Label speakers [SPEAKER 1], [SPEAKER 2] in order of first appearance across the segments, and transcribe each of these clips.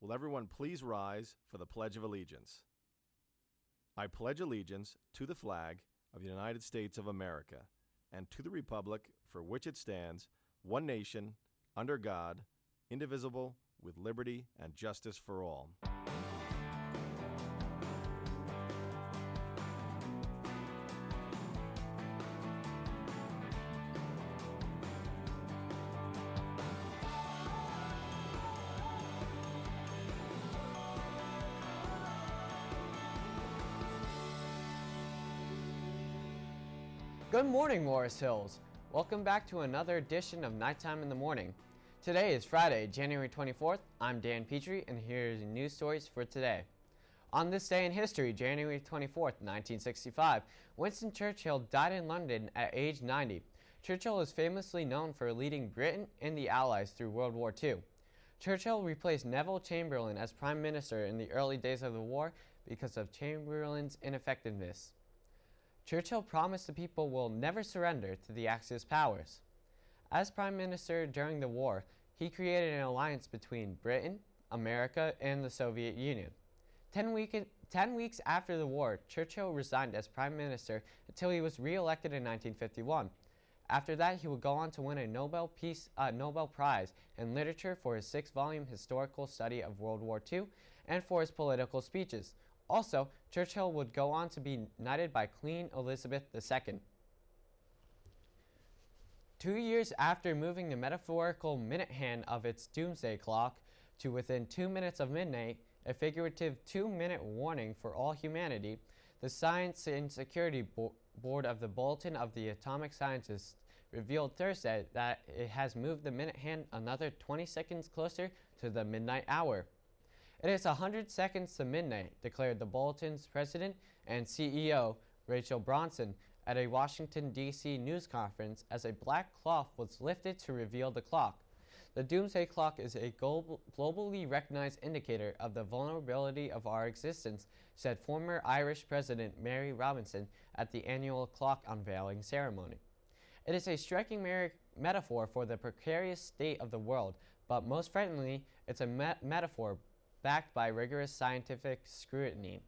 [SPEAKER 1] Will everyone please rise for the Pledge of Allegiance? I pledge allegiance to the flag of the United States of America and to the republic for which it stands, one nation, under God, indivisible, with liberty and justice for all.
[SPEAKER 2] Good morning, Morris Hills. Welcome back to another edition of Nighttime in the Morning. Today is Friday, January 24th. I'm Dan Petrie, and here's your news stories for today. On this day in history, January 24th, 1965, Winston Churchill died in London at age 90. Churchill is famously known for leading Britain and the Allies through World War II. Churchill replaced Neville Chamberlain as Prime Minister in the early days of the war because of Chamberlain's ineffectiveness. Churchill promised the people will never surrender to the Axis powers. As Prime Minister during the war, he created an alliance between Britain, America, and the Soviet Union. 10 weeks after the war, Churchill resigned as Prime Minister until he was re-elected in 1951. After that, he would go on to win a Nobel Prize in Literature for his 6-volume historical study of World War II and for his political speeches. Also, Churchill would go on to be knighted by Queen Elizabeth II. 2 years after moving the metaphorical minute hand of its doomsday clock to within 2 minutes of midnight, a figurative 2-minute warning for all humanity, the Science and Security Board of the Bulletin of the Atomic Scientists revealed Thursday that it has moved the minute hand another 20 seconds closer to the midnight hour. It is 100 seconds to midnight, declared the Bulletin's president and CEO, Rachel Bronson, at a Washington, D.C. news conference as a black cloth was lifted to reveal the clock. The Doomsday Clock is a globally recognized indicator of the vulnerability of our existence, said former Irish President Mary Robinson at the annual clock unveiling ceremony. It is a striking metaphor for the precarious state of the world, but most frighteningly, it's a metaphor backed by rigorous scientific scrutiny.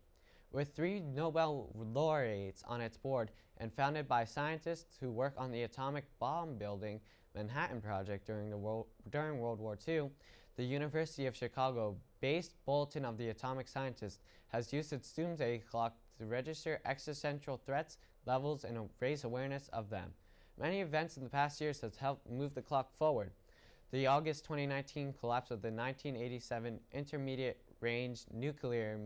[SPEAKER 2] With 3 Nobel laureates on its board and founded by scientists who work on the atomic bomb building Manhattan Project during World War II, the University of Chicago-based Bulletin of the Atomic Scientists has used its doomsday clock to register existential threats, levels, and raise awareness of them. Many events in the past years have helped move the clock forward. The August 2019 collapse of the 1987 Intermediate Range Nuclear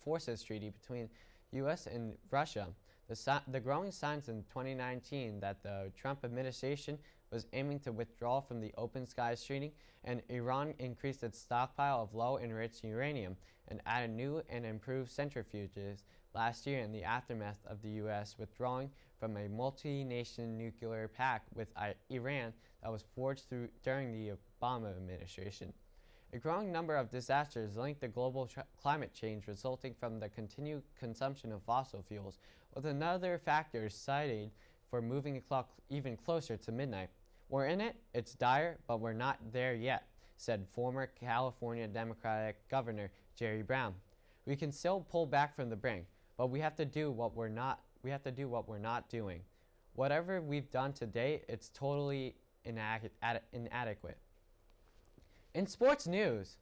[SPEAKER 2] Forces Treaty between U.S. and Russia, the growing signs in 2019 that the Trump administration was aiming to withdraw from the Open Skies Treaty, and Iran increased its stockpile of low-enriched uranium and added new and improved centrifuges last year in the aftermath of the U.S. withdrawing from a multi-nation nuclear pact with Iran that was forged during the Obama administration. A growing number of disasters link the global climate change resulting from the continued consumption of fossil fuels, with another factor cited for moving the clock even closer to midnight. We're in it, it's dire, but we're not there yet, said former California Democratic Governor Jerry Brown. We can still pull back from the brink, but we have to do what we're not doing. Whatever we've done today, it's totally inadequate. In sports news,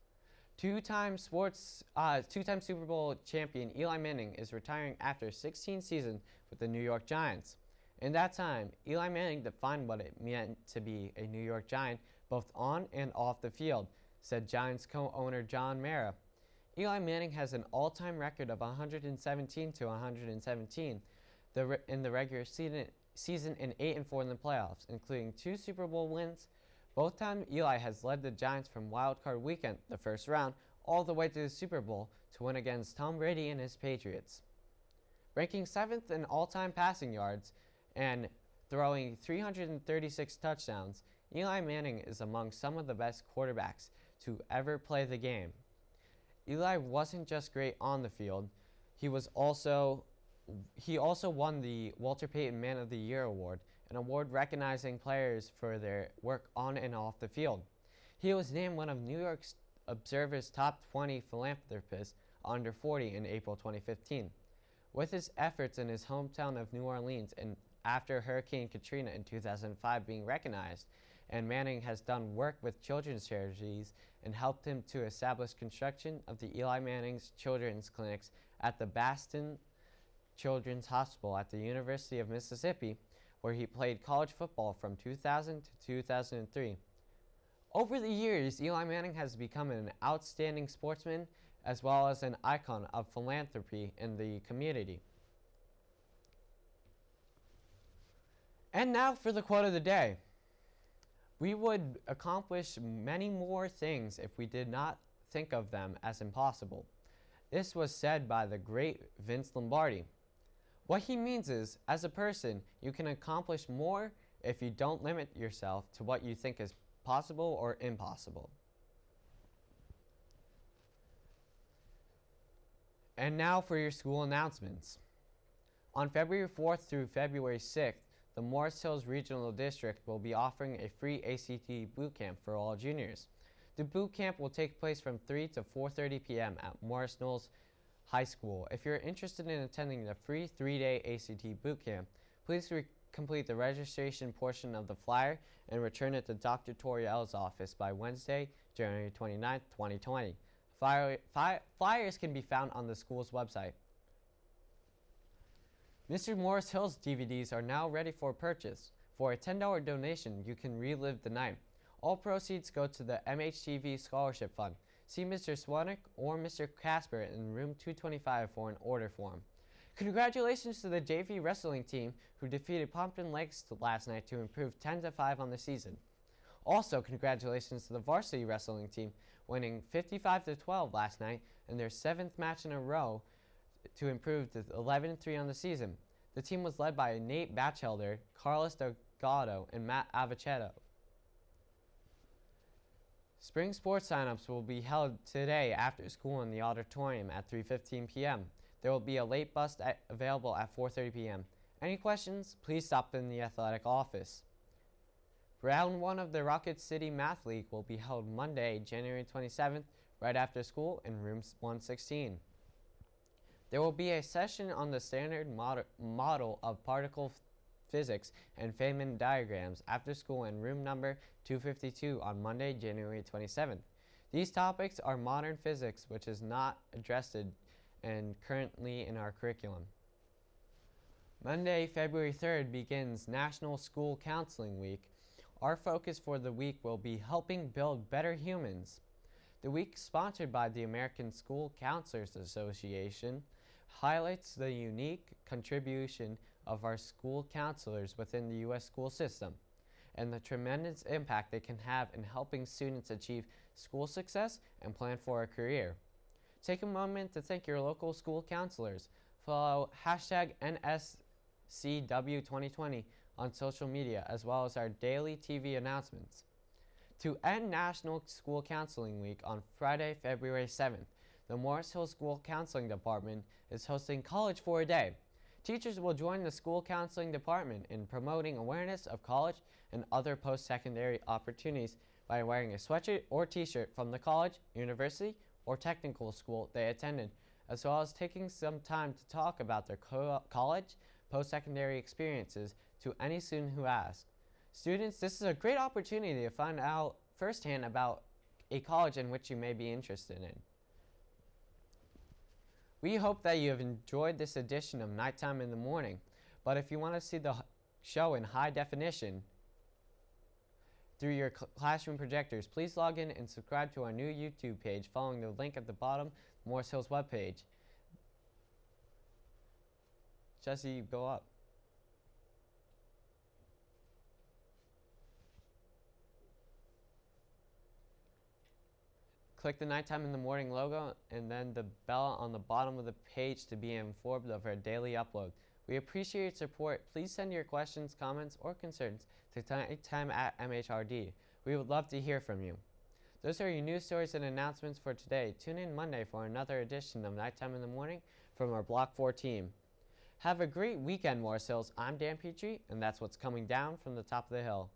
[SPEAKER 2] two-time Super Bowl champion Eli Manning is retiring after 16 seasons with the New York Giants. In that time, Eli Manning defined what it meant to be a New York Giant both on and off the field, said Giants co-owner John Mara. Eli Manning has an all-time record of 117 to 117 in the regular season and 8-4 in the playoffs, including 2 Super Bowl wins. Both times, Eli has led the Giants from Wild Card Weekend, the first round, all the way to the Super Bowl to win against Tom Brady and his Patriots. Ranking 7th in all-time passing yards and throwing 336 touchdowns, Eli Manning is among some of the best quarterbacks to ever play the game. Eli wasn't just great on the field, he also won the Walter Payton Man of the Year award, an award recognizing players for their work on and off the field. He was named one of New York Observer's Top 20 Philanthropists Under 40 in April 2015. With his efforts in his hometown of New Orleans and after Hurricane Katrina in 2005 being recognized, and Manning has done work with children's charities and helped him to establish construction of the Eli Manning's children's clinics at the Baston Children's Hospital at the University of Mississippi, where he played college football from 2000 to 2003. Over the years, Eli Manning has become an outstanding sportsman as well as an icon of philanthropy in the community. And now for the quote of the day. We would accomplish many more things if we did not think of them as impossible. This was said by the great Vince Lombardi. What he means is, as a person, you can accomplish more if you don't limit yourself to what you think is possible or impossible. And now for your school announcements. On February 4th through February 6th, the Morris Hills Regional District will be offering a free ACT boot camp for all juniors. The boot camp will take place from 3 to 4:30 p.m. at Morris Knolls High School. If you're interested in attending the free 3-day ACT boot camp, please complete the registration portion of the flyer and return it to Dr. Toriel's office by Wednesday, January 29, 2020. Flyers can be found on the school's website. Mr. Morris Hill's DVDs are now ready for purchase. For a $10 donation, you can relive the night. All proceeds go to the MHTV Scholarship Fund. See Mr. Swanwick or Mr. Casper in room 225 for an order form. Congratulations to the JV wrestling team who defeated Pompton Lakes last night to improve 10-5 on the season. Also, congratulations to the varsity wrestling team winning 55-12 last night in their 7th match in a row to improve to 11-3 on the season. The team was led by Nate Batchelder, Carlos Delgado, and Matt Avicetto. Spring sports signups will be held today after school in the auditorium at 3:15 p.m. There will be a late bus available at 4:30 p.m. Any questions? Please stop in the athletic office. Round 1 of the Rocket City Math League will be held Monday, January 27th, right after school in room 116. There will be a session on the standard model of particle physics and Feynman diagrams after school in room number 252 on Monday, January 27th. These topics are modern physics, which is not addressed and currently in our curriculum. Monday, February 3rd begins National School Counseling Week. Our focus for the week will be helping build better humans. The week, sponsored by the American School Counselors Association, highlights the unique contribution of our school counselors within the U.S. school system and the tremendous impact they can have in helping students achieve school success and plan for a career. Take a moment to thank your local school counselors. Follow hashtag NSCW2020 on social media, as well as our daily TV announcements. To end National School Counseling Week on Friday, February 7th, the Morris Hill School Counseling Department is hosting College for a Day. Teachers will join the school counseling department in promoting awareness of college and other post-secondary opportunities by wearing a sweatshirt or t-shirt from the college, university, or technical school they attended, as well as taking some time to talk about their college, post-secondary experiences to any student who asks. Students, this is a great opportunity to find out firsthand about a college in which you may be interested in. We hope that you have enjoyed this edition of Nighttime in the Morning, but if you want to see the show in high definition through your classroom projectors, please log in and subscribe to our new YouTube page following the link at the bottom of Morris Hill's webpage. Jesse, go up. Click the Nighttime in the Morning logo and then the bell on the bottom of the page to be informed of our daily upload. We appreciate your support. Please send your questions, comments, or concerns to nighttime@mhrd. We would love to hear from you. Those are your news stories and announcements for today. Tune in Monday for another edition of Nighttime in the Morning from our Block 4 team. Have a great weekend, Morris Hills. I'm Dan Petrie, and that's what's coming down from the top of the hill.